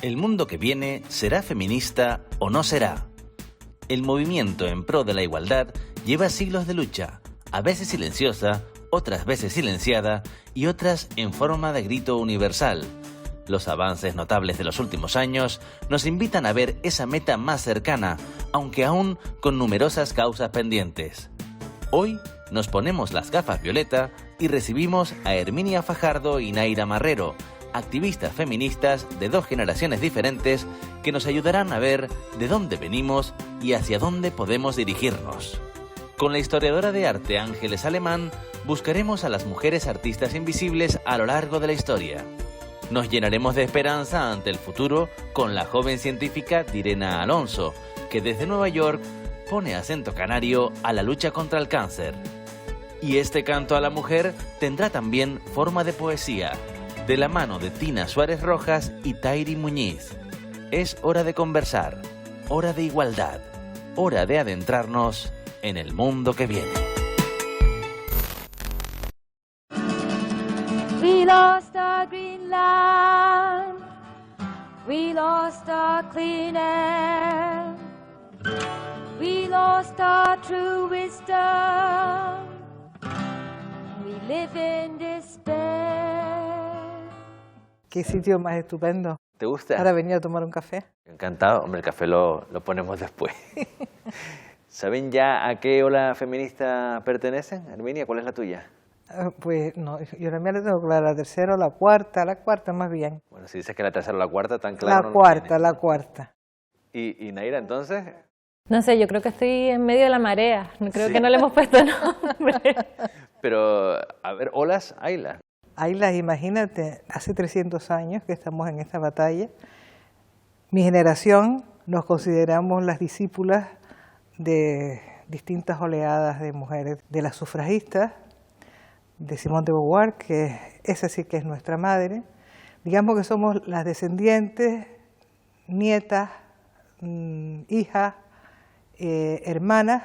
¿El mundo que viene será feminista o no será? El movimiento en pro de la igualdad lleva siglos de lucha, a veces silenciosa, otras veces silenciada y otras en forma de grito universal. Los avances notables de los últimos años nos invitan a ver esa meta más cercana, aunque aún con numerosas causas pendientes. Hoy nos ponemos las gafas violeta y recibimos a Herminia Fajardo y Naira Marrero, activistas feministas de dos generaciones diferentes que nos ayudarán a ver de dónde venimos y hacia dónde podemos dirigirnos. Con la historiadora de arte Ángeles Alemán buscaremos a las mujeres artistas invisibles a lo largo de la historia. Nos llenaremos de esperanza ante el futuro con la joven científica Direna Alonso, que desde Nueva York pone acento canario a la lucha contra el cáncer. Y este canto a la mujer tendrá también forma de poesía, de la mano de Tina Suárez Rojas y Tairi Muñiz. Es hora de conversar, hora de igualdad, hora de adentrarnos en el mundo que viene. We lost our green land, we lost our clean air, we lost our true wisdom, we live in despair. Qué sitio más estupendo. ¿Te gusta? Ahora venía a tomar un café. Encantado. Hombre, el café lo ponemos después. ¿Saben ya a qué ola feminista pertenecen? Herminia, ¿cuál es la tuya? Pues no, yo también la tengo clara, la tercera o la cuarta más bien. Bueno, si dices que la tercera o la cuarta, tan claro. La cuarta. ¿Y Naira, entonces? No sé, yo creo que estoy en medio de la marea. Creo que no le hemos puesto nombre. Pero, a ver, olas, haylas. Haylas, imagínate, hace 300 años que estamos en esta batalla. Mi generación nos consideramos las discípulas de distintas oleadas de mujeres, de las sufragistas, de Simone de Beauvoir, que esa sí que es nuestra madre. Digamos que somos las descendientes, nietas, hijas, hermanas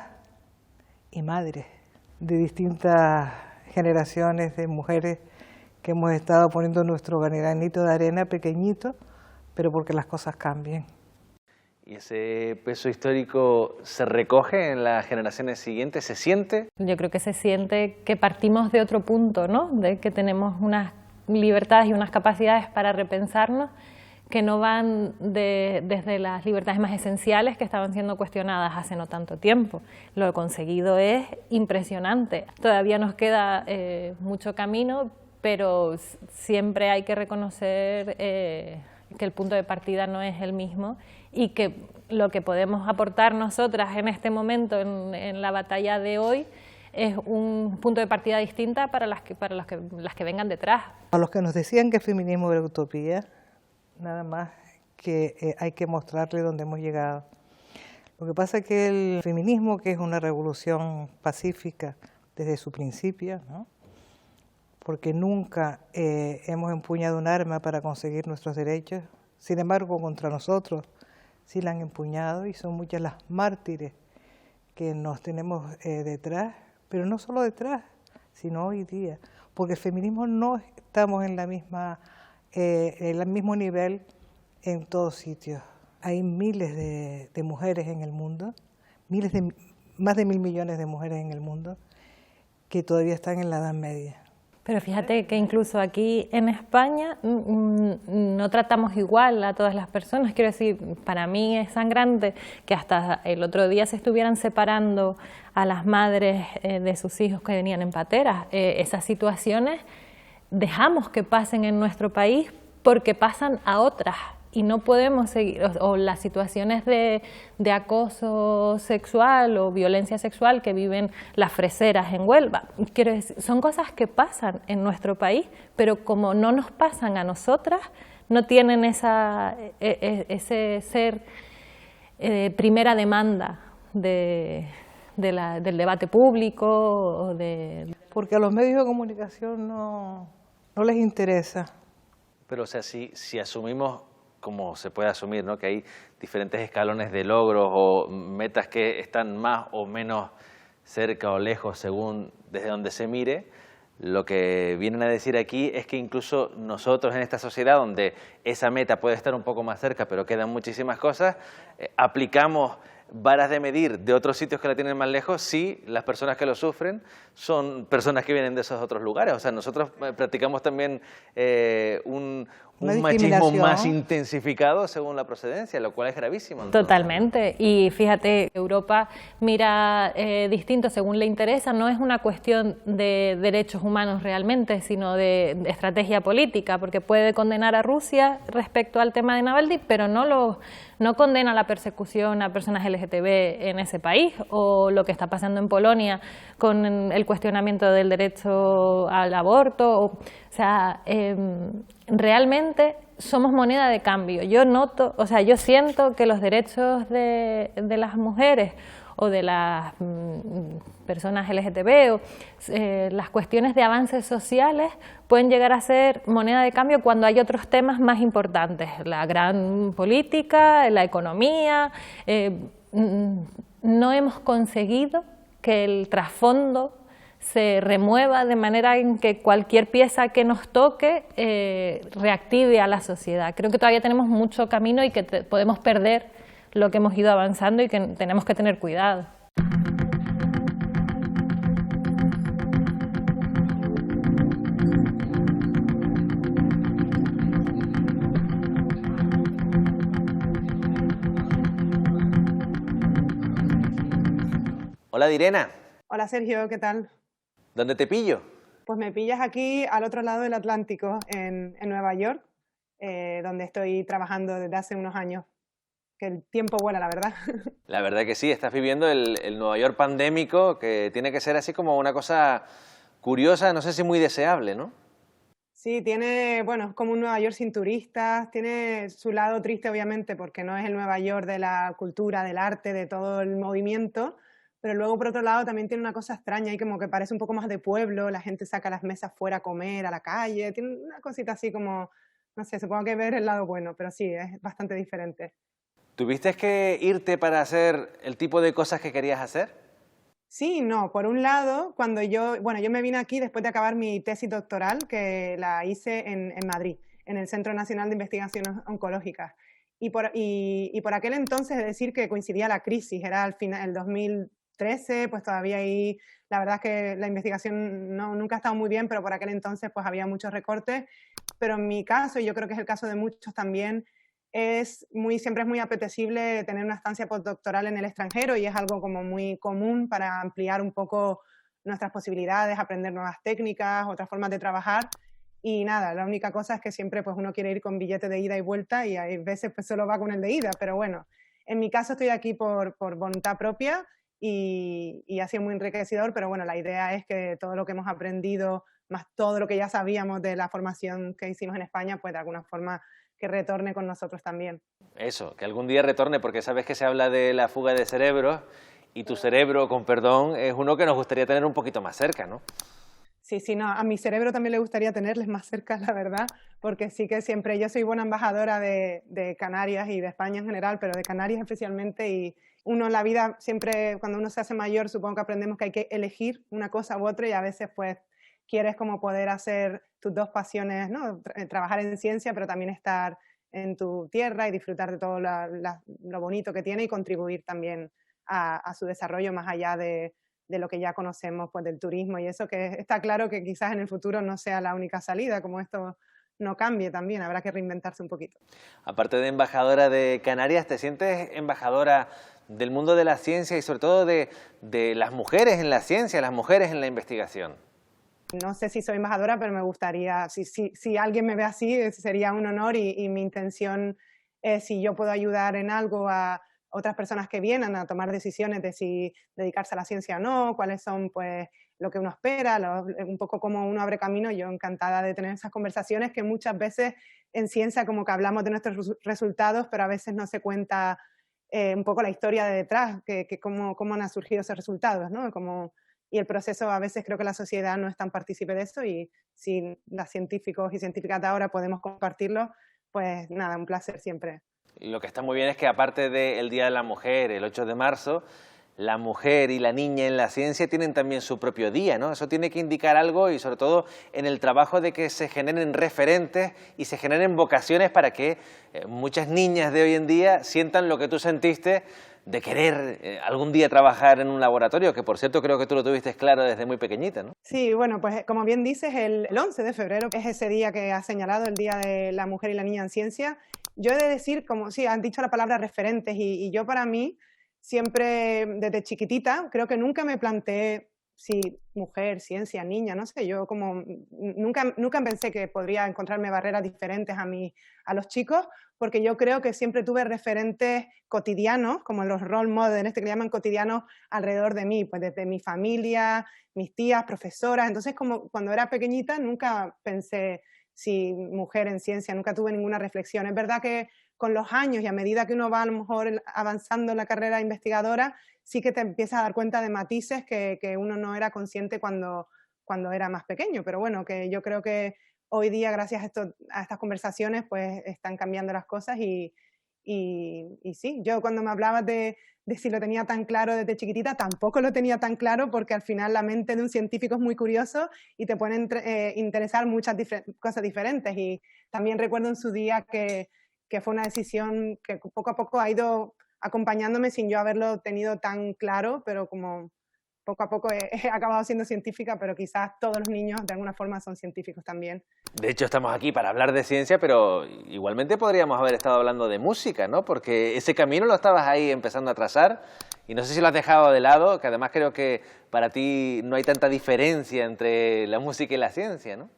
y madres de distintas generaciones de mujeres que hemos estado poniendo nuestro granito de arena pequeñito, pero porque las cosas cambian. ¿Y ese peso histórico se recoge en las generaciones siguientes? ¿Se siente? Yo creo que se siente que partimos de otro punto, ¿no? De que tenemos unas libertades y unas capacidades para repensarnos que no van desde las libertades más esenciales que estaban siendo cuestionadas hace no tanto tiempo. Lo conseguido es impresionante. Todavía nos queda mucho camino, pero siempre hay que reconocer que el punto de partida no es el mismo y que lo que podemos aportar nosotras en este momento, en la batalla de hoy, es un punto de partida distinta para las que vengan detrás. A los que nos decían que el feminismo era utopía, nada más que hay que mostrarle dónde hemos llegado. Lo que pasa es que el feminismo, que es una revolución pacífica desde su principio, ¿no? Porque nunca hemos empuñado un arma para conseguir nuestros derechos, sin embargo contra nosotros sí la han empuñado y son muchas las mártires que nos tenemos detrás, pero no solo detrás, sino hoy día, porque el feminismo no estamos en el mismo nivel en todos sitios. Hay miles de mujeres en el mundo, más de 1.000 millones de mujeres en el mundo que todavía están en la Edad Media. Pero fíjate que incluso aquí en España no tratamos igual a todas las personas. Quiero decir, para mí es sangrante que hasta el otro día se estuvieran separando a las madres de sus hijos que venían en pateras. Esas situaciones dejamos que pasen en nuestro país porque pasan a otras. y no podemos seguir, o las situaciones de acoso sexual o violencia sexual que viven las freseras en Huelva. Quiero decir, son cosas que pasan en nuestro país, pero como no nos pasan a nosotras, no tienen ese ser primera demanda del debate público. Porque a los medios de comunicación no les interesa. Pero o sea, si asumimos, como se puede asumir, ¿no?, que hay diferentes escalones de logros o metas que están más o menos cerca o lejos según desde donde se mire, lo que vienen a decir aquí es que incluso nosotros en esta sociedad, donde esa meta puede estar un poco más cerca, pero quedan muchísimas cosas, aplicamos varas de medir de otros sitios que la tienen más lejos si las personas que lo sufren son personas que vienen de esos otros lugares. O sea, nosotros practicamos también un machismo más intensificado según la procedencia, lo cual es gravísimo. Entonces. Totalmente. Y fíjate, Europa mira distinto según le interesa. No es una cuestión de derechos humanos realmente, sino de estrategia política, porque puede condenar a Rusia respecto al tema de Navalny, pero no condena la persecución a personas LGTB en ese país, o lo que está pasando en Polonia con el cuestionamiento del derecho al aborto. O sea, realmente somos moneda de cambio. Yo siento que los derechos de las mujeres o de las personas LGTB o las cuestiones de avances sociales pueden llegar a ser moneda de cambio cuando hay otros temas más importantes, la gran política, la economía. No hemos conseguido que el trasfondo se remueva de manera en que cualquier pieza que nos toque reactive a la sociedad. Creo que todavía tenemos mucho camino y que podemos perder lo que hemos ido avanzando y que tenemos que tener cuidado. Hola, Direna. Hola, Sergio, ¿qué tal? ¿Dónde te pillo? Pues me pillas aquí al otro lado del Atlántico, en Nueva York, donde estoy trabajando desde hace unos años. Que el tiempo vuela, la verdad. La verdad que sí, estás viviendo el Nueva York pandémico, que tiene que ser así como una cosa curiosa, no sé si muy deseable, ¿no? Sí, tiene, bueno, es como un Nueva York sin turistas, tiene su lado triste obviamente porque no es el Nueva York de la cultura, del arte, de todo el movimiento, pero luego por otro lado también tiene una cosa extraña y como que parece un poco más de pueblo, la gente saca las mesas fuera a comer, a la calle, tiene una cosita así como, no sé, supongo que ver el lado bueno, pero sí, es bastante diferente. ¿Tuviste que irte para hacer el tipo de cosas que querías hacer? Sí y no. Por un lado, cuando yo me vine aquí después de acabar mi tesis doctoral, que la hice en Madrid, en el Centro Nacional de Investigaciones Oncológicas. Y por aquel entonces, es decir, que coincidía la crisis, era al final, el 2013, pues todavía ahí, la verdad es que la investigación nunca ha estado muy bien, pero por aquel entonces pues había muchos recortes. Pero en mi caso, y yo creo que es el caso de muchos también, siempre es muy apetecible tener una estancia postdoctoral en el extranjero y es algo como muy común para ampliar un poco nuestras posibilidades, aprender nuevas técnicas, otras formas de trabajar. Y nada, la única cosa es que siempre pues uno quiere ir con billete de ida y vuelta y hay veces pues solo va con el de ida, pero bueno, en mi caso estoy aquí por voluntad propia y ha sido muy enriquecedor, pero bueno, la idea es que todo lo que hemos aprendido, más todo lo que ya sabíamos de la formación que hicimos en España, pues de alguna forma que retorne con nosotros también. Eso, que algún día retorne, porque sabes que se habla de la fuga de cerebros y tu cerebro, con perdón, es uno que nos gustaría tener un poquito más cerca, ¿no? Sí, no, a mi cerebro también le gustaría tenerles más cerca, la verdad, porque sí que siempre, yo soy buena embajadora de Canarias y de España en general, pero de Canarias especialmente, y uno en la vida siempre, cuando uno se hace mayor, supongo que aprendemos que hay que elegir una cosa u otra y a veces pues quieres como poder hacer tus dos pasiones, ¿no? Trabajar en ciencia, pero también estar en tu tierra y disfrutar de todo lo bonito que tiene y contribuir también a su desarrollo más allá de lo que ya conocemos pues, del turismo y eso, que está claro que quizás en el futuro no sea la única salida, como esto no cambie también, habrá que reinventarse un poquito. Aparte de embajadora de Canarias, ¿te sientes embajadora del mundo de la ciencia y sobre todo de las mujeres en la ciencia, las mujeres en la investigación? No sé si soy embajadora, pero me gustaría, si alguien me ve así, sería un honor y mi intención si yo puedo ayudar en algo a otras personas que vienen a tomar decisiones de si dedicarse a la ciencia o no, cuáles son pues lo que uno espera, un poco cómo uno abre camino. Yo encantada de tener esas conversaciones que muchas veces en ciencia como que hablamos de nuestros resultados, pero a veces no se cuenta un poco la historia de detrás, cómo han surgido esos resultados, ¿no? Y el proceso, a veces creo que la sociedad no es tan partícipe de eso, y si los científicos y científicas de ahora podemos compartirlo, pues nada, un placer siempre. Lo que está muy bien es que aparte del Día de la Mujer, el 8 de marzo, la mujer y la niña en la ciencia tienen también su propio día, ¿no? Eso tiene que indicar algo, y sobre todo en el trabajo de que se generen referentes y se generen vocaciones para que muchas niñas de hoy en día sientan lo que tú sentiste de querer algún día trabajar en un laboratorio, que por cierto creo que tú lo tuviste claro desde muy pequeñita, ¿no? Sí, bueno, pues como bien dices, el 11 de febrero es ese día que has señalado, el Día de la Mujer y la Niña en Ciencia. Yo he de decir, como sí, han dicho la palabra referentes, y yo para mí, siempre desde chiquitita, creo que nunca me planteé si mujer, ciencia, niña, no sé, yo como nunca pensé que podría encontrarme barreras diferentes a los chicos, porque yo creo que siempre tuve referentes cotidianos, como los role models, que le llaman cotidianos, alrededor de mí, pues desde mi familia, mis tías, profesoras. Entonces, como cuando era pequeñita, nunca pensé si mujer en ciencia, nunca tuve ninguna reflexión. Es verdad que con los años y a medida que uno va a lo mejor avanzando en la carrera investigadora, sí que te empiezas a dar cuenta de matices que uno no era consciente cuando era más pequeño. Pero bueno, que yo creo que hoy día, gracias a estas conversaciones, pues están cambiando las cosas, y sí, yo cuando me hablabas de si lo tenía tan claro desde chiquitita, tampoco lo tenía tan claro, porque al final la mente de un científico es muy curioso y te pueden interesar muchas cosas diferentes. Y también recuerdo en su día que fue una decisión que poco a poco ha ido acompañándome sin yo haberlo tenido tan claro, pero como poco a poco he acabado siendo científica, pero quizás todos los niños de alguna forma son científicos también. De hecho, estamos aquí para hablar de ciencia, pero igualmente podríamos haber estado hablando de música, ¿no? Porque ese camino lo estabas ahí empezando a trazar, y no sé si lo has dejado de lado, que además creo que para ti no hay tanta diferencia entre la música y la ciencia, ¿no?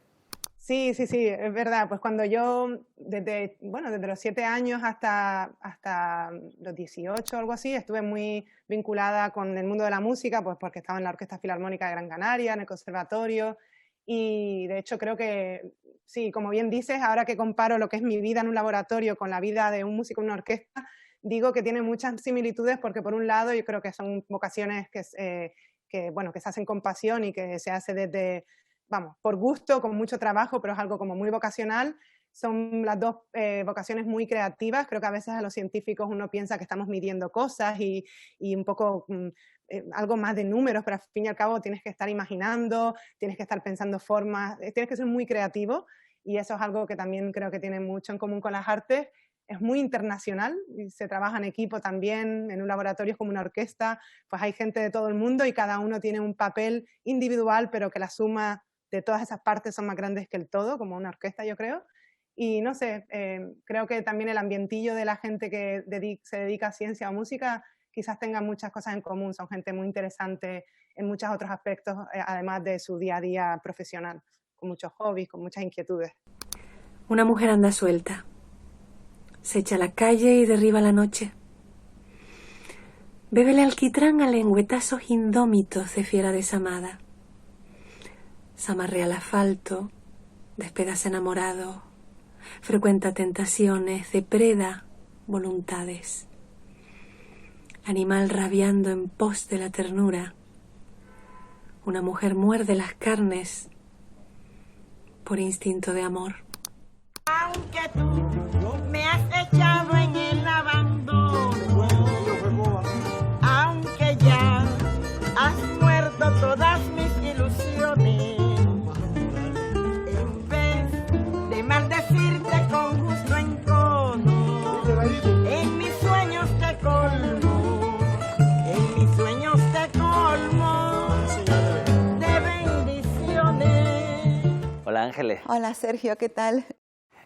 Sí, es verdad. Pues cuando yo, desde los 7 años hasta los 18 o algo así, estuve muy vinculada con el mundo de la música, pues porque estaba en la Orquesta Filarmónica de Gran Canaria, en el conservatorio, y de hecho creo que, sí, como bien dices, ahora que comparo lo que es mi vida en un laboratorio con la vida de un músico en una orquesta, digo que tiene muchas similitudes, porque por un lado yo creo que son vocaciones que se hacen con pasión y que se hace desde, por gusto, con mucho trabajo, pero es algo como muy vocacional. Son las dos vocaciones muy creativas. Creo que a veces a los científicos uno piensa que estamos midiendo cosas y un poco algo más de números, pero al fin y al cabo tienes que estar imaginando, tienes que estar pensando formas, tienes que ser muy creativo, y eso es algo que también creo que tiene mucho en común con las artes. Es muy internacional, y se trabaja en equipo también, en un laboratorio es como una orquesta, pues hay gente de todo el mundo y cada uno tiene un papel individual, pero que la suma de todas esas partes son más grandes que el todo, como una orquesta, yo creo. Y no sé, creo que también el ambientillo de la gente que se dedica a ciencia o música quizás tenga muchas cosas en común, son gente muy interesante en muchos otros aspectos, además de su día a día profesional, con muchos hobbies, con muchas inquietudes. Una mujer anda suelta, se echa a la calle y derriba la noche. Bebe el alquitrán a lengüetazos indómitos de fiera desamada. Zamarrea el asfalto, despedaza enamorado, frecuenta tentaciones, depreda voluntades. Animal rabiando en pos de la ternura. Una mujer muerde las carnes por instinto de amor. Aunque tú me has echado en el abandono, aunque ya has muerto todas mis ilusiones, en vez de maldecirte con justo encono, en mis sueños te colmo, en mis sueños te colmo de bendiciones. Hola Ángeles. Hola Sergio, ¿qué tal?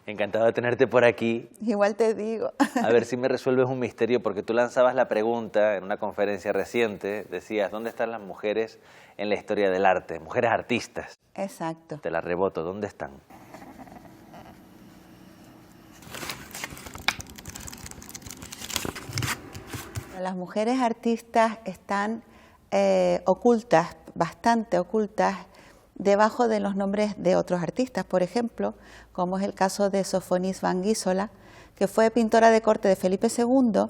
Encantado de tenerte por aquí. Igual te digo. A ver si me resuelves un misterio, porque tú lanzabas la pregunta en una conferencia reciente, decías, ¿dónde están las mujeres en la historia del arte? Mujeres artistas. Exacto. Te la reboto, ¿dónde están? Las mujeres artistas están ocultas, bastante ocultas, debajo de los nombres de otros artistas, por ejemplo, como es el caso de Sofonis van Giesola, que fue pintora de corte de Felipe II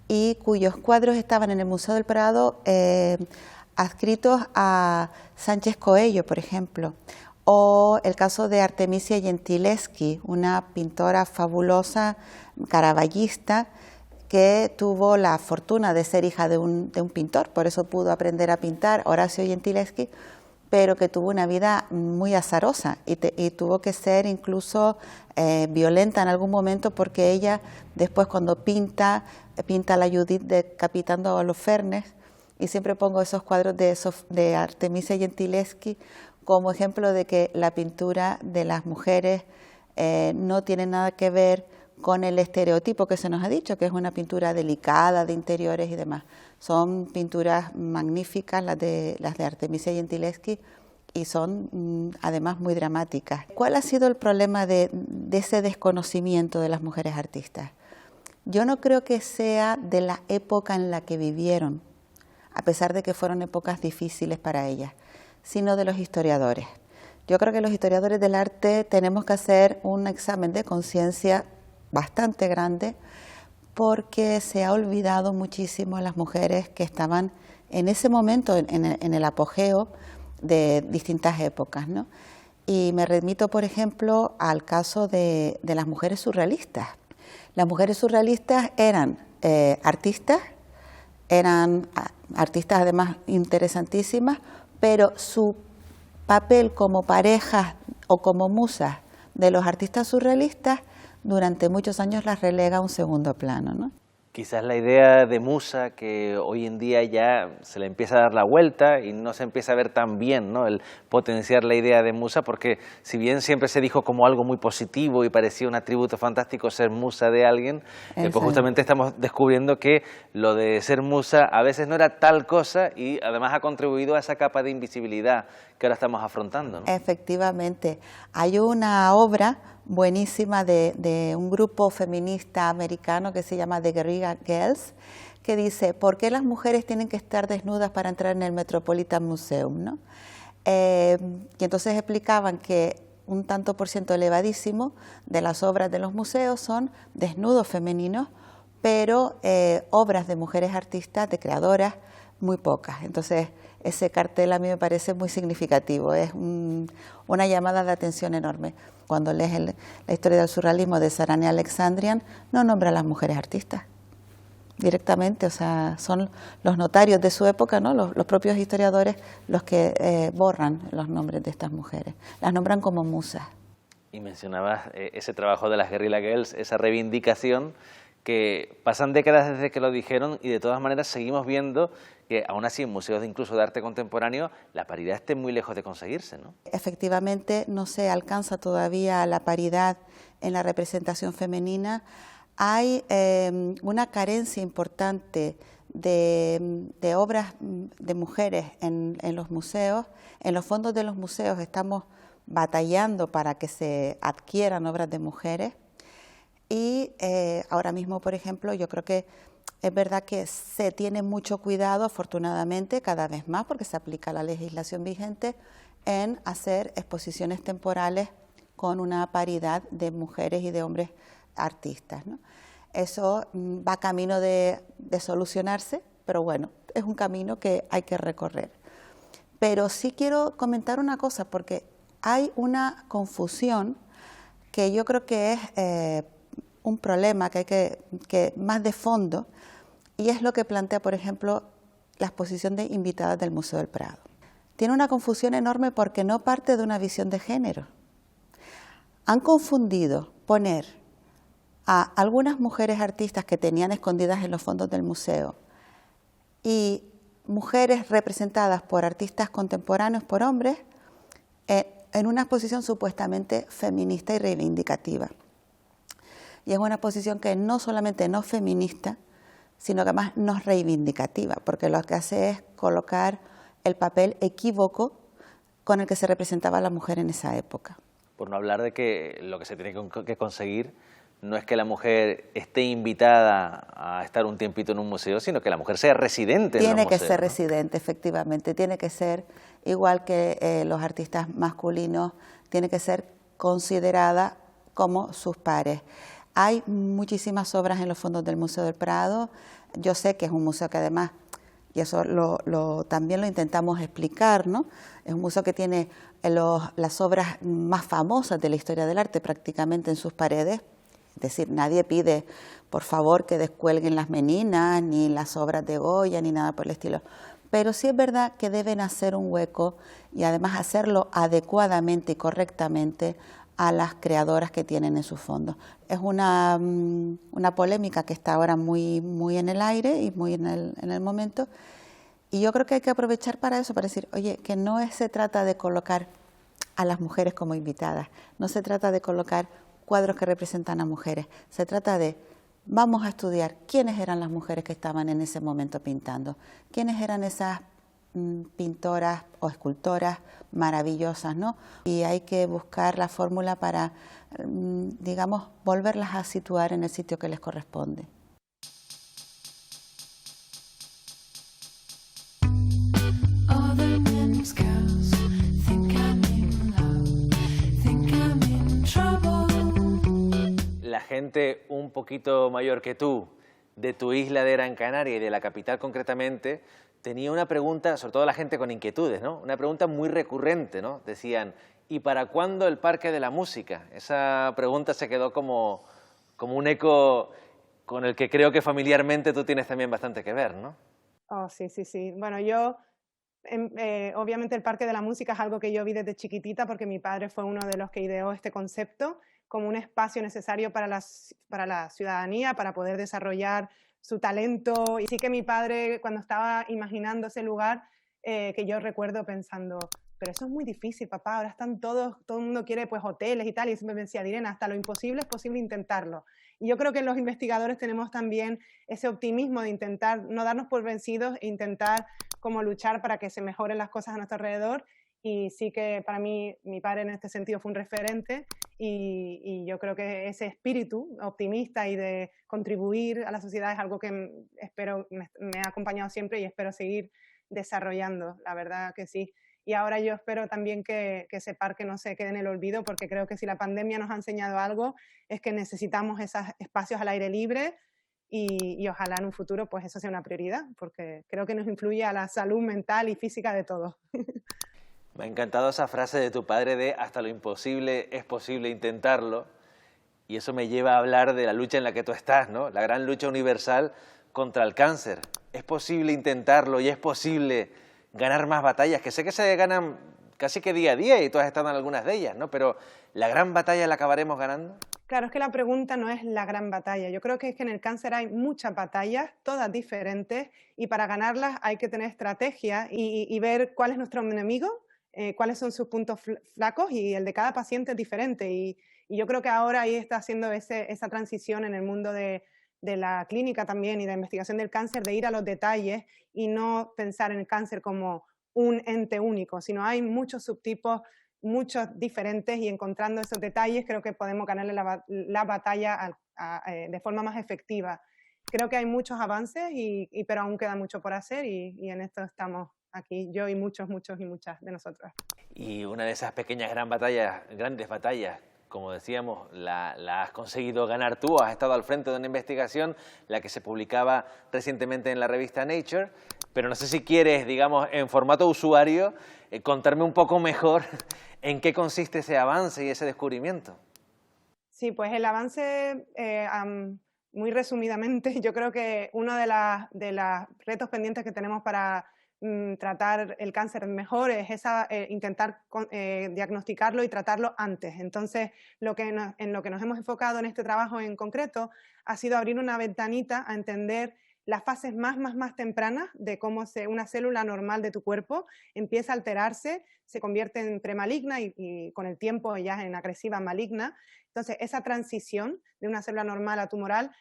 y cuyos cuadros estaban en el Museo del Prado adscritos a Sánchez Coello, por ejemplo, o el caso de Artemisia Gentileschi, una pintora fabulosa, caravallista, que tuvo la fortuna de ser hija de un pintor, por eso pudo aprender a pintar, Horacio Gentileschi, pero que tuvo una vida muy azarosa y tuvo que ser incluso violenta en algún momento, porque ella después cuando pinta a la Judith decapitando a Holofernes, y siempre pongo esos cuadros de Artemisia Gentileschi como ejemplo de que la pintura de las mujeres no tiene nada que ver con el estereotipo que se nos ha dicho, que es una pintura delicada de interiores y demás. Son pinturas magníficas las de Artemisia Gentileschi y son además muy dramáticas. ¿Cuál ha sido el problema de ese desconocimiento de las mujeres artistas? Yo no creo que sea de la época en la que vivieron, a pesar de que fueron épocas difíciles para ellas, sino de los historiadores. Yo creo que los historiadores del arte tenemos que hacer un examen de conciencia bastante grande, porque se ha olvidado muchísimo a las mujeres que estaban en ese momento en el apogeo de distintas épocas, ¿no? Y me remito, por ejemplo, al caso de las mujeres surrealistas. Las mujeres surrealistas eran artistas además interesantísimas, pero su papel como parejas o como musas de los artistas surrealistas durante muchos años las relega a un segundo plano, ¿no? Quizás la idea de musa, que hoy en día ya se le empieza a dar la vuelta y no se empieza a ver tan bien, ¿no?, el potenciar la idea de musa, porque si bien siempre se dijo como algo muy positivo y parecía un atributo fantástico ser musa de alguien, pues justamente estamos descubriendo que lo de ser musa a veces no era tal cosa y además ha contribuido a esa capa de invisibilidad que ahora estamos afrontando, ¿no? Efectivamente. Hay una obra buenísima de un grupo feminista americano que se llama The Guerrilla Girls, que dice: ¿por qué las mujeres tienen que estar desnudas para entrar en el Metropolitan Museum, ¿no? Y entonces explicaban que un tanto por ciento elevadísimo de las obras de los museos son desnudos femeninos, pero obras de mujeres artistas, de creadoras, muy pocas. Entonces ese cartel a mí me parece muy significativo, es una llamada de atención enorme. Cuando lees la historia del surrealismo de Sarane Alexandrian, no nombra a las mujeres artistas directamente, o sea, son los notarios de su época, ¿no?, los propios historiadores los que borran los nombres de estas mujeres, las nombran como musas. Y mencionabas ese trabajo de las Guerrilla Girls, esa reivindicación, que pasan décadas desde que lo dijeron y de todas maneras seguimos viendo que aún así en museos incluso de arte contemporáneo la paridad esté muy lejos de conseguirse, ¿no? Efectivamente no se alcanza todavía la paridad en la representación femenina. Hay una carencia importante de obras de mujeres en los museos. En los fondos de los museos estamos batallando para que se adquieran obras de mujeres. Y ahora mismo, por ejemplo, yo creo que es verdad que se tiene mucho cuidado, afortunadamente, cada vez más, porque se aplica la legislación vigente, en hacer exposiciones temporales con una paridad de mujeres y de hombres artistas, ¿no? Eso va camino de solucionarse, pero bueno, es un camino que hay que recorrer. Pero sí quiero comentar una cosa, porque hay una confusión que yo creo que es un problema que hay que más de fondo, y es lo que plantea, por ejemplo, la exposición de invitadas del Museo del Prado. Tiene una confusión enorme porque no parte de una visión de género. Han confundido poner a algunas mujeres artistas que tenían escondidas en los fondos del museo y mujeres representadas por artistas contemporáneos, por hombres, en una exposición supuestamente feminista y reivindicativa. Y es una posición que no solamente no es feminista, sino que además no es reivindicativa, porque lo que hace es colocar el papel equívoco con el que se representaba a la mujer en esa época. Por no hablar de que lo que se tiene que conseguir no es que la mujer esté invitada a estar un tiempito en un museo, sino que la mujer sea residente en los museos. Tiene que ser ¿no? residente, efectivamente. Tiene que ser, igual que los artistas masculinos, tiene que ser considerada como sus pares. Hay muchísimas obras en los fondos del Museo del Prado. Yo sé que es un museo que además, y eso también lo intentamos explicar, ¿no? Es un museo que tiene las obras más famosas de la historia del arte prácticamente en sus paredes. Es decir, nadie pide, por favor, que descuelguen las Meninas, ni las obras de Goya, ni nada por el estilo. Pero sí es verdad que deben hacer un hueco y además hacerlo adecuadamente y correctamente a las creadoras que tienen en sus fondos. Es una polémica que está ahora muy en el aire y muy en el momento, y yo creo que hay que aprovechar para eso, para decir, oye, que no se trata de colocar a las mujeres como invitadas, no se trata de colocar cuadros que representan a mujeres, se trata de, vamos a estudiar quiénes eran las mujeres que estaban en ese momento pintando, quiénes eran esas pintoras o escultoras maravillosas, ¿no? Y hay que buscar la fórmula para, digamos, volverlas a situar en el sitio que les corresponde. La gente un poquito mayor que tú, de tu isla de Gran Canaria y de la capital concretamente, tenía una pregunta, sobre todo la gente con inquietudes, ¿no? Una pregunta muy recurrente, ¿no? Decían, ¿y para cuándo el Parque de la Música? Esa pregunta se quedó como un eco con el que creo que familiarmente tú tienes también bastante que ver, ¿no? Oh, sí, sí, sí. Bueno, yo, obviamente el Parque de la Música es algo que yo vi desde chiquitita porque mi padre fue uno de los que ideó este concepto como un espacio necesario para la ciudadanía, para poder desarrollar su talento. Y sí que mi padre, cuando estaba imaginando ese lugar, que yo recuerdo pensando, pero eso es muy difícil, papá, ahora están todo el mundo quiere pues hoteles y tal, y siempre me decía, Irene, hasta lo imposible es posible intentarlo. Y yo creo que los investigadores tenemos también ese optimismo de intentar no darnos por vencidos e intentar como luchar para que se mejoren las cosas a nuestro alrededor. Y sí que para mí, mi padre en este sentido fue un referente y yo creo que ese espíritu optimista y de contribuir a la sociedad es algo que espero, me ha acompañado siempre y espero seguir desarrollando, la verdad que sí. Y ahora yo espero también que ese parque no se quede en el olvido, porque creo que si la pandemia nos ha enseñado algo es que necesitamos esos espacios al aire libre y ojalá en un futuro pues eso sea una prioridad, porque creo que nos influye a la salud mental y física de todos. Me ha encantado esa frase de tu padre de hasta lo imposible es posible intentarlo, y eso me lleva a hablar de la lucha en la que tú estás, ¿no? La gran lucha universal contra el cáncer. Es posible intentarlo y es posible ganar más batallas, que sé que se ganan casi que día a día y tú has estado en algunas de ellas, ¿no? Pero ¿la gran batalla la acabaremos ganando? Claro, es que la pregunta no es la gran batalla. Yo creo que es que en el cáncer hay muchas batallas, todas diferentes, y para ganarlas hay que tener estrategia y ver cuál es nuestro enemigo, cuáles son sus puntos flacos, y el de cada paciente es diferente. Y yo creo que ahora ahí está haciendo esa transición en el mundo de la clínica también y de la investigación del cáncer, de ir a los detalles y no pensar en el cáncer como un ente único, sino hay muchos subtipos, muchos diferentes, y encontrando esos detalles creo que podemos ganarle la batalla de forma más efectiva. Creo que hay muchos avances, pero aún queda mucho por hacer y en esto estamos aquí, yo y muchos y muchas de nosotros. Y una de esas pequeñas grandes batallas, como decíamos, la has conseguido ganar tú, has estado al frente de una investigación, la que se publicaba recientemente en la revista Nature, pero no sé si quieres, digamos, en formato usuario, contarme un poco mejor en qué consiste ese avance y ese descubrimiento. Sí, pues el avance, muy resumidamente, yo creo que uno de los retos pendientes que tenemos para tratar el cáncer mejor es intentar diagnosticarlo y tratarlo antes. Entonces, en lo que nos hemos enfocado en este trabajo en concreto ha sido abrir una ventanita a entender las fases más tempranas de cómo una célula normal de tu cuerpo empieza a alterarse, se convierte en premaligna y con el tiempo ya en agresiva maligna. Entonces, esa transición de una célula normal a tumoral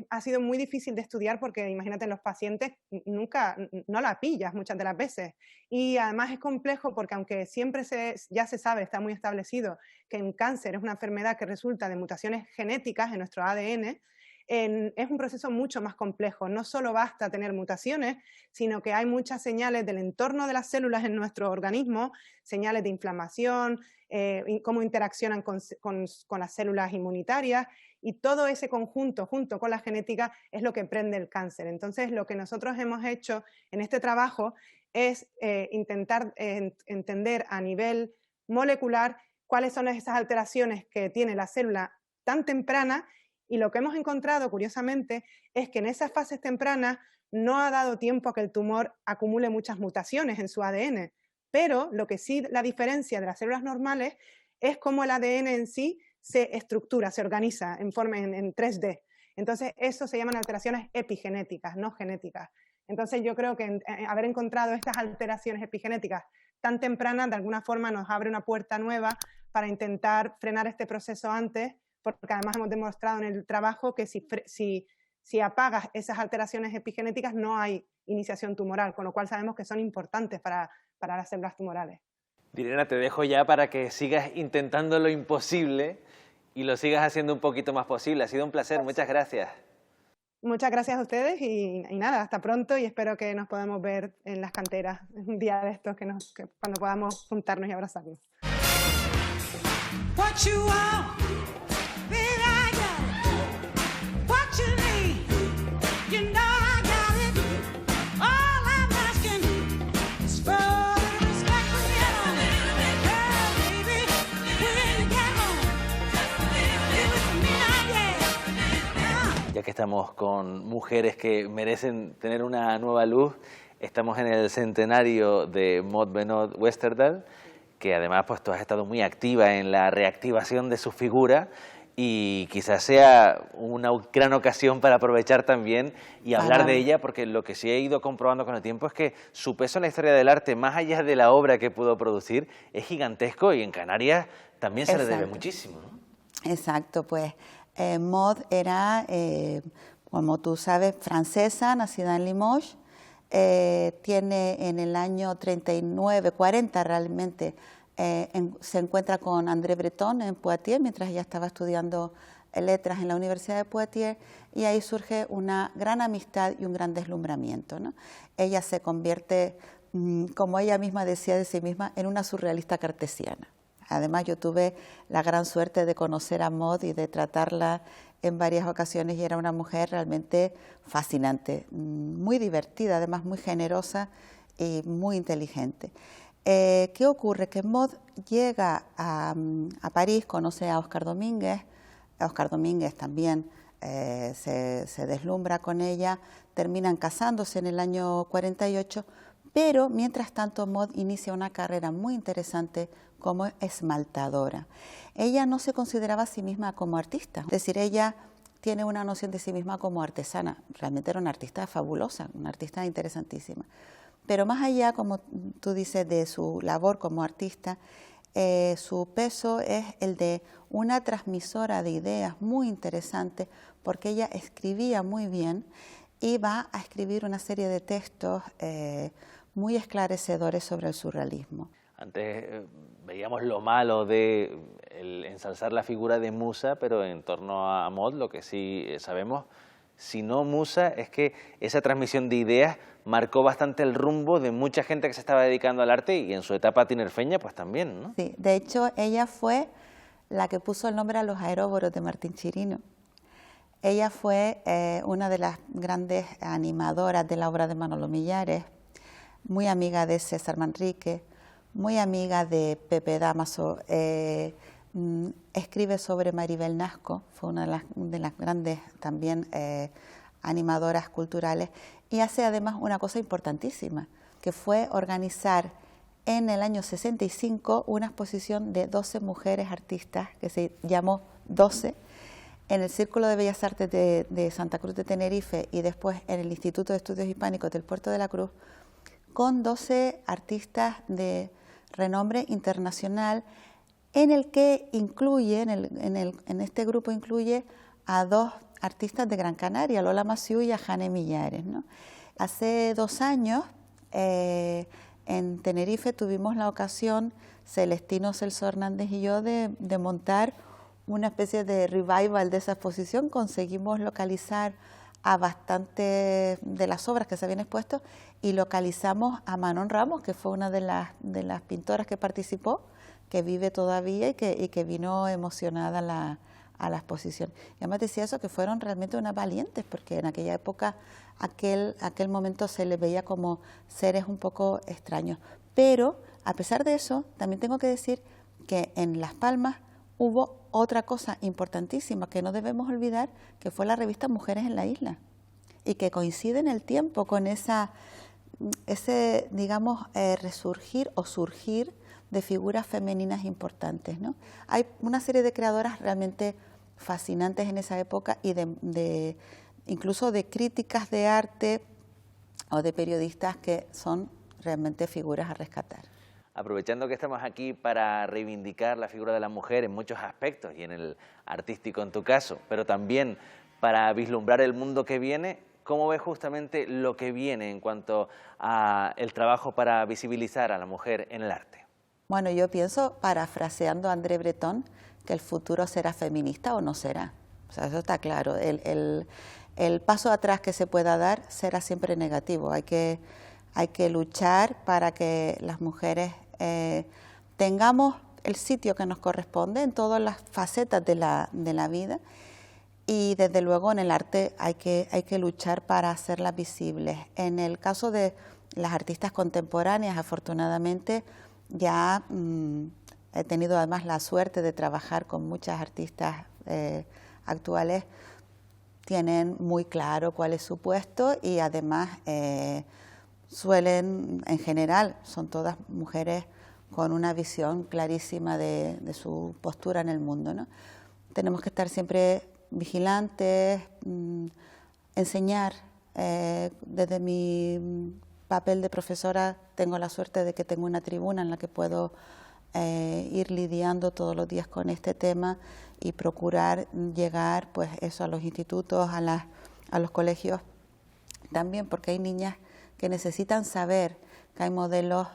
ha sido muy difícil de estudiar porque, imagínate, en los pacientes no la pillas muchas de las veces. Y además es complejo porque aunque siempre ya se sabe, está muy establecido, que un cáncer es una enfermedad que resulta de mutaciones genéticas en nuestro ADN, es un proceso mucho más complejo. No solo basta tener mutaciones, sino que hay muchas señales del entorno de las células en nuestro organismo, señales de inflamación, cómo interaccionan con las células inmunitarias, y todo ese conjunto, junto con la genética, es lo que prende el cáncer. Entonces, lo que nosotros hemos hecho en este trabajo es intentar entender a nivel molecular cuáles son esas alteraciones que tiene la célula tan temprana, y lo que hemos encontrado, curiosamente, es que en esas fases tempranas no ha dado tiempo a que el tumor acumule muchas mutaciones en su ADN, pero lo que sí la diferencia de las células normales es cómo el ADN en sí se estructura, se organiza en 3D. Entonces, eso se llaman alteraciones epigenéticas, no genéticas. Entonces, yo creo que haber encontrado estas alteraciones epigenéticas tan tempranas, de alguna forma nos abre una puerta nueva para intentar frenar este proceso antes, porque además hemos demostrado en el trabajo que si apagas esas alteraciones epigenéticas no hay iniciación tumoral, con lo cual sabemos que son importantes para las células tumorales. Irena, te dejo ya para que sigas intentando lo imposible y lo sigas haciendo un poquito más posible. Ha sido un placer, muchas gracias. Muchas gracias a ustedes y nada, hasta pronto, y espero que nos podamos ver en las canteras un día de estos, cuando podamos juntarnos y abrazarnos. What you want, baby, I got it. What you need, you know I got it. All I'm asking is for respect from you. Girl, baby, when you get home, it was midnight, yeah. Ya que estamos con mujeres que merecen tener una nueva luz, estamos en el centenario de Maud Benoit Westerdahl, que además pues tú has estado muy activa en la reactivación de su figura, y quizás sea una gran ocasión para aprovechar también y hablar de ella, porque lo que sí he ido comprobando con el tiempo es que su peso en la historia del arte, más allá de la obra que pudo producir, es gigantesco, y en Canarias también se le debe muchísimo, ¿no? Exacto, pues Maud era, como tú sabes, francesa, nacida en Limoges. Tiene en el año 39, 40 realmente, se encuentra con André Breton en Poitiers, mientras ella estaba estudiando letras en la Universidad de Poitiers, y ahí surge una gran amistad y un gran deslumbramiento, ¿no? Ella se convierte, como ella misma decía de sí misma, en una surrealista cartesiana. Además, yo tuve la gran suerte de conocer a Maud y de tratarla en varias ocasiones, y era una mujer realmente fascinante, muy divertida, además muy generosa y muy inteligente. ¿Qué ocurre? Que Maud llega a París, conoce a Oscar Domínguez. Oscar Domínguez también se deslumbra con ella, terminan casándose en el año 48, pero mientras tanto Maud inicia una carrera muy interesante como esmaltadora. Ella no se consideraba a sí misma como artista, es decir, ella tiene una noción de sí misma como artesana. Realmente era una artista fabulosa, una artista interesantísima. Pero más allá, como tú dices, de su labor como artista, su peso es el de una transmisora de ideas muy interesante, porque ella escribía muy bien y va a escribir una serie de textos muy esclarecedores sobre el surrealismo. Antes veíamos lo malo de ensalzar la figura de musa, pero en torno a Maud lo que sí sabemos, si no musa, es que esa transmisión de ideas marcó bastante el rumbo de mucha gente que se estaba dedicando al arte, y en su etapa tinerfeña pues también, ¿no? Sí, de hecho ella fue la que puso el nombre a los aeróboros de Martín Chirino. Ella fue una de las grandes animadoras de la obra de Manolo Millares, muy amiga de César Manrique, muy amiga de Pepe Dámaso. Escribe sobre Maribel Nasco, fue una de las grandes también animadoras culturales, y hace además una cosa importantísima, que fue organizar en el año 65 una exposición de 12 mujeres artistas que se llamó 12 en el Círculo de Bellas Artes de Santa Cruz de Tenerife, y después en el Instituto de Estudios Hispánicos del Puerto de la Cruz, con 12 artistas de renombre internacional, en el que incluye, en este grupo incluye a dos artistas de Gran Canaria, Lola Massieu y a Jane Millares, ¿no? Hace 2 años, en Tenerife, tuvimos la ocasión, Celestino Celso Hernández y yo, de montar una especie de revival de esa exposición. Conseguimos localizar a bastantes de las obras que se habían expuesto y localizamos a Manon Ramos, que fue una de las pintoras que participó, que vive todavía y que vino emocionada a la exposición. Y además decía eso, que fueron realmente unas valientes, porque en aquella época, aquel momento se les veía como seres un poco extraños. Pero, a pesar de eso, también tengo que decir que en Las Palmas hubo otra cosa importantísima que no debemos olvidar, que fue la revista Mujeres en la Isla, y que coincide en el tiempo con ese, digamos, resurgir o surgir de figuras femeninas importantes, ¿no? Hay una serie de creadoras realmente fascinantes en esa época y incluso de críticas de arte o de periodistas que son realmente figuras a rescatar. Aprovechando que estamos aquí para reivindicar la figura de la mujer en muchos aspectos y en el artístico en tu caso, pero también para vislumbrar el mundo que viene, ¿cómo ves justamente lo que viene en cuanto a el trabajo para visibilizar a la mujer en el arte? Bueno, yo pienso, parafraseando a André Breton, que el futuro será feminista o no será. O sea, eso está claro. El paso atrás que se pueda dar será siempre negativo. Hay que luchar para que las mujeres tengamos el sitio que nos corresponde en todas las facetas de la vida, y desde luego en el arte hay que luchar para hacerlas visibles. En el caso de las artistas contemporáneas, afortunadamente ya he tenido además la suerte de trabajar con muchas artistas actuales, tienen muy claro cuál es su puesto y además suelen, en general, son todas mujeres con una visión clarísima de su postura en el mundo, ¿no? Tenemos que estar siempre vigilantes, enseñar. Desde mi papel de profesora tengo la suerte de que tengo una tribuna en la que puedo ir lidiando todos los días con este tema y procurar llegar, pues eso, a los institutos, a los colegios también, porque hay niñas que necesitan saber que hay modelos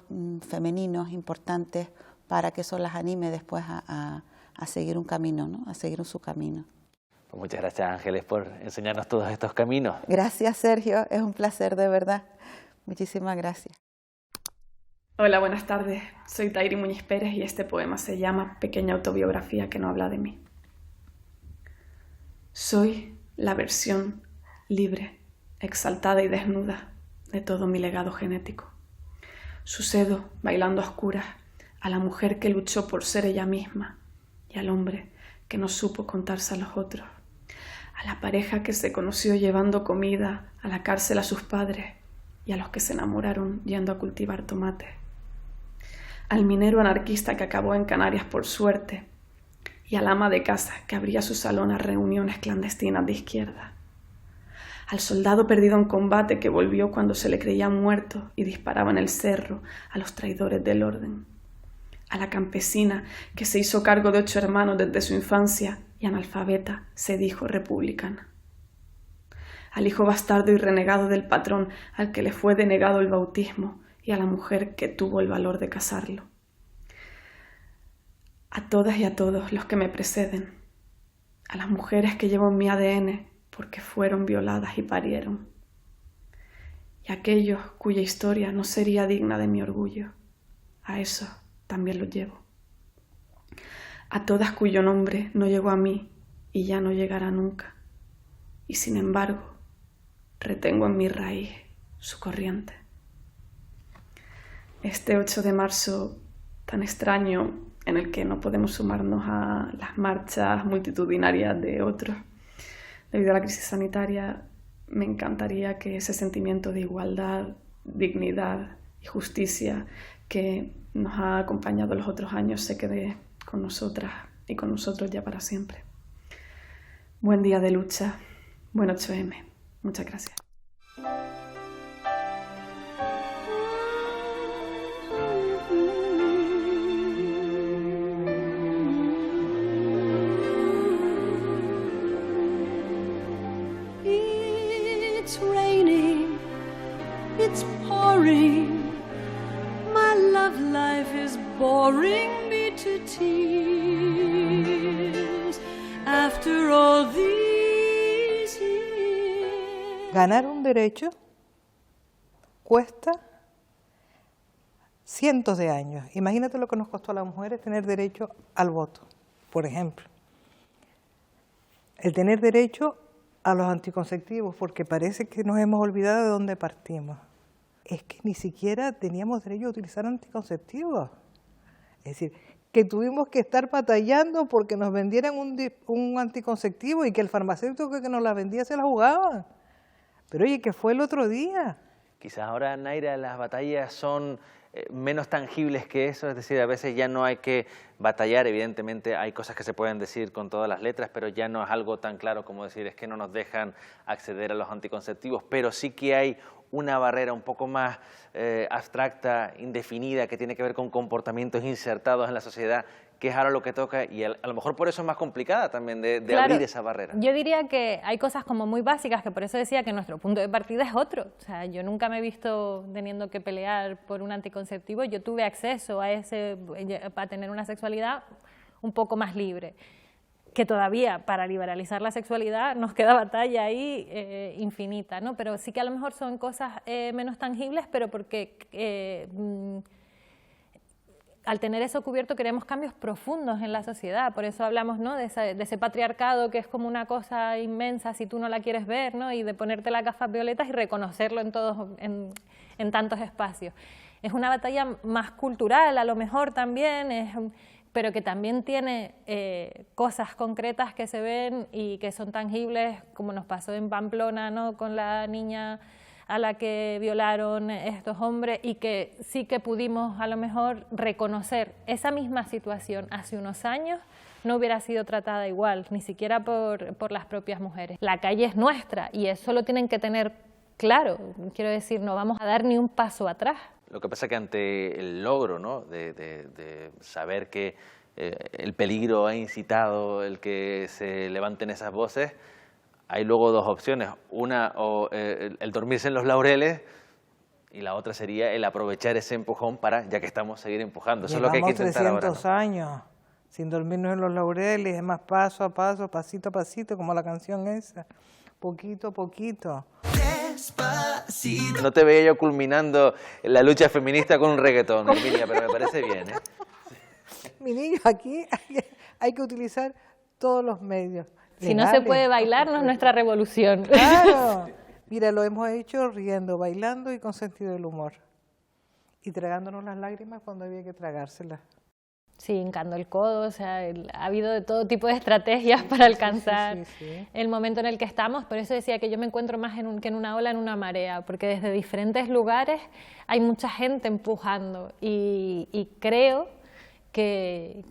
femeninos importantes para que eso las anime después a seguir un camino, ¿no? A seguir su camino. Pues muchas gracias, Ángeles, por enseñarnos todos estos caminos. Gracias, Sergio, es un placer de verdad. Muchísimas gracias. Hola, buenas tardes. Soy Tairi Muñiz Pérez y este poema se llama Pequeña autobiografía que no habla de mí. Soy la versión libre, exaltada y desnuda de todo mi legado genético. Sucedo, bailando a oscuras, a la mujer que luchó por ser ella misma y al hombre que no supo contarse a los otros, a la pareja que se conoció llevando comida a la cárcel a sus padres y a los que se enamoraron yendo a cultivar tomates, al minero anarquista que acabó en Canarias por suerte y al ama de casa que abría su salón a reuniones clandestinas de izquierda, al soldado perdido en combate que volvió cuando se le creía muerto y disparaba en el cerro a los traidores del orden, a la campesina que se hizo cargo de 8 hermanos desde su infancia y analfabeta se dijo republicana, al hijo bastardo y renegado del patrón al que le fue denegado el bautismo y a la mujer que tuvo el valor de casarlo. A todas y a todos los que me preceden, a las mujeres que llevo en mi ADN porque fueron violadas y parieron, y a aquellos cuya historia no sería digna de mi orgullo, a esos también los llevo. A todas cuyo nombre no llegó a mí y ya no llegará nunca, y sin embargo retengo en mi raíz su corriente. Este 8 de marzo tan extraño en el que no podemos sumarnos a las marchas multitudinarias de otros debido a la crisis sanitaria, me encantaría que ese sentimiento de igualdad, dignidad y justicia que nos ha acompañado los otros años se quede con nosotras y con nosotros ya para siempre. Buen día de lucha, buen 8M. Muchas gracias. it's pouring, my love life is boring me to tears after all these years. Ganar un derecho cuesta cientos de años. Imagínate lo que nos costó a las mujeres tener derecho al voto, por ejemplo. El tener derecho a los anticonceptivos, porque parece que nos hemos olvidado de dónde partimos. Es que ni siquiera teníamos derecho a utilizar anticonceptivos. Es decir, que tuvimos que estar batallando porque nos vendieran un anticonceptivo y que el farmacéutico que nos la vendía se la jugaba. Pero oye, ¿qué fue el otro día? Quizás ahora, Naira, las batallas son menos tangibles que eso, es decir, a veces ya no hay que batallar, evidentemente hay cosas que se pueden decir con todas las letras, pero ya no es algo tan claro como decir es que no nos dejan acceder a los anticonceptivos, pero sí que hay una barrera un poco más abstracta, indefinida, que tiene que ver con comportamientos insertados en la sociedad, que es ahora lo que toca y a lo mejor por eso es más complicada también de claro, abrir esa barrera. Yo diría que hay cosas como muy básicas, que por eso decía que nuestro punto de partida es otro. O sea, yo nunca me he visto teniendo que pelear por un anticonceptivo, yo tuve acceso a para tener una sexualidad un poco más libre. Que todavía para liberalizar la sexualidad nos queda batalla ahí infinita, ¿no? Pero sí que a lo mejor son cosas menos tangibles, pero porque al tener eso cubierto queremos cambios profundos en la sociedad. Por eso hablamos, ¿no?, de ese patriarcado que es como una cosa inmensa si tú no la quieres ver, ¿no?, y de ponerte las gafas violetas y reconocerlo en tantos espacios. Es una batalla más cultural, a lo mejor también, pero que también tiene cosas concretas que se ven y que son tangibles, como nos pasó en Pamplona, ¿no?, con la niña a la que violaron estos hombres, y que sí que pudimos a lo mejor reconocer esa misma situación hace unos años, no hubiera sido tratada igual, ni siquiera por las propias mujeres. La calle es nuestra y eso lo tienen que tener claro, quiero decir, no vamos a dar ni un paso atrás. Lo que pasa es que ante el logro, ¿no?, de saber que el peligro ha incitado el que se levanten esas voces, hay luego dos opciones. Una, o el dormirse en los laureles, y la otra sería el aprovechar ese empujón para, ya que estamos, seguir empujando. Eso es lo que hay que intentar ahora, ¿no? 300 años sin dormirnos en los laureles, es más paso a paso, pasito a pasito, como la canción esa, poquito a poquito. No te veía yo culminando la lucha feminista con un reggaetón, Herminia, pero me parece bien, ¿eh? Mi niño, aquí hay que utilizar todos los medios. Si no se puede bailar, no es nuestra revolución. Claro. Mira, lo hemos hecho riendo, bailando y con sentido del humor. Y tragándonos las lágrimas cuando había que tragárselas. Sí, hincando el codo, o sea, ha habido de todo tipo de estrategias para alcanzar el momento en el que estamos. Por eso decía que yo me encuentro más que en una ola, en una marea, porque desde diferentes lugares hay mucha gente empujando y creo que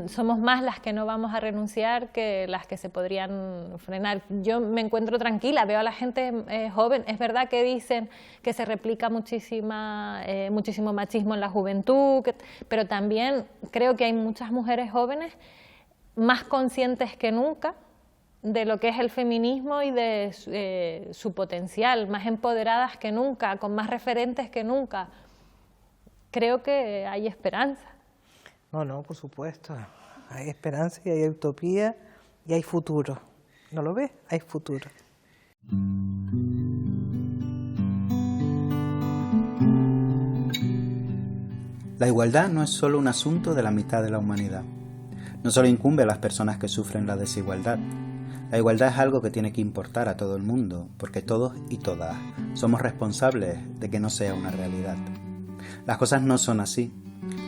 somos más las que no vamos a renunciar que las que se podrían frenar. Yo me encuentro tranquila, veo a la gente joven. Es verdad que dicen que se replica muchísimo machismo en la juventud, pero también creo que hay muchas mujeres jóvenes más conscientes que nunca de lo que es el feminismo y de su potencial, más empoderadas que nunca, con más referentes que nunca. Creo que hay esperanza. No, por supuesto. Hay esperanza y hay utopía y hay futuro. ¿No lo ves? Hay futuro. La igualdad no es solo un asunto de la mitad de la humanidad. No solo incumbe a las personas que sufren la desigualdad. La igualdad es algo que tiene que importar a todo el mundo, porque todos y todas somos responsables de que no sea una realidad. Las cosas no son así.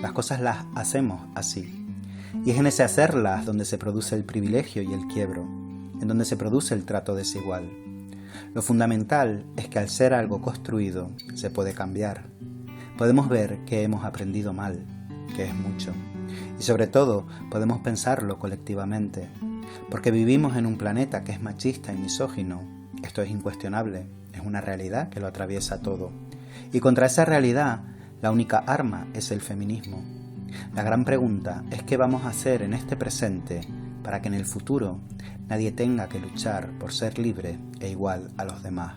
Las cosas las hacemos así. Y es en ese hacerlas donde se produce el privilegio y el quiebro, en donde se produce el trato desigual. Lo fundamental es que al ser algo construido, se puede cambiar. Podemos ver que hemos aprendido mal, que es mucho. Y sobre todo, podemos pensarlo colectivamente, porque vivimos en un planeta que es machista y misógino. Esto es incuestionable, es una realidad que lo atraviesa todo. Y contra esa realidad, la única arma es el feminismo. La gran pregunta es qué vamos a hacer en este presente para que en el futuro nadie tenga que luchar por ser libre e igual a los demás.